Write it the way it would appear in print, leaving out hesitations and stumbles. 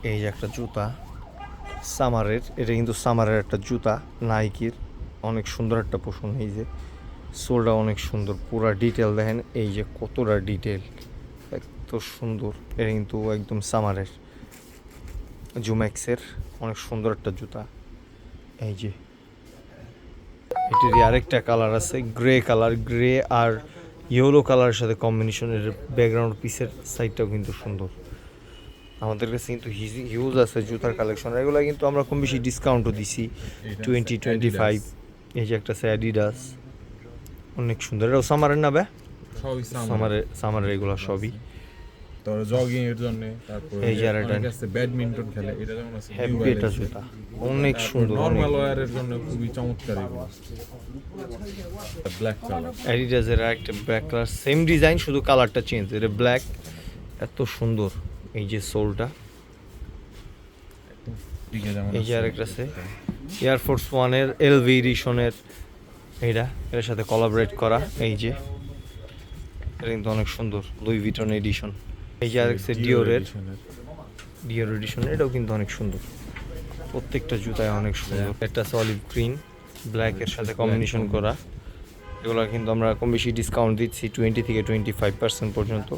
এই যে একটা জুতা সামারের, এটা কিন্তু সামারের একটা জুতা নাইকির, অনেক সুন্দর একটা পোষণ। এই যে সোলটা অনেক সুন্দর, পুরা ডিটেল দেখেন, এই যে কতটা ডিটেল, এত সুন্দর। এটা কিন্তু একদম সামারের জুম্যাক্সের অনেক সুন্দর একটা জুতা। এই যে এটারই আরেকটা কালার আছে গ্রে কালার, গ্রে আর ইয়েলো কালারের সাথে কম্বিনেশনের ব্যাকগ্রাউন্ড পিসের সাইডটাও কিন্তু সুন্দর। আমাদের কাছে কিন্তু হিউজ আছে জুতার কালেকশন, এগুলো কিন্তু আমরা কম বেশি ডিসকাউন্টও দিছি 20-25। এই যে একটা আছে অ্যাডিডাস, অনেক সুন্দর, এটাও সামারের না বে? সবই সামারের এগুলো সবই। তারপরে জগিং এর জন্য, তারপরে এই যে আর একটা অনেকে আছে ব্যাডমিন্টন খেলে, এটা যেমন আছে নিউ হ্যাপি এটা জুতা, অনেক সুন্দর, নরমাল ওয়্যারের জন্য খুবই চমৎকার এগুলো। ব্ল্যাক কালার অ্যাডিডাসের একটা ব্ল্যাক কালার, সেম ডিজাইন শুধু কালারটা চেঞ্জ, এটা ব্ল্যাক, এত সুন্দর। এই যে সোলটা, দিকে যেমন এই যে আরেকটা আছে এয়ারফোর্স ওয়ানের এলভি এডিশনের, এটার সাথে কোলাবরেট করা। এই যে এটা কিন্তু অনেক সুন্দর, লুই ভিটন এডিশন। এই যে আরেকটা ডিওর এডিশন, এটাও কিন্তু অনেক সুন্দর। প্রত্যেকটা জুতায় অনেক সুন্দর। একটা আছে অলিভ গ্রিন ব্ল্যাকের সাথে কম্বিনেশন করা, এগুলো কিন্তু আমরা কম বেশি ডিসকাউন্ট দিচ্ছি 20-25% পর্যন্ত।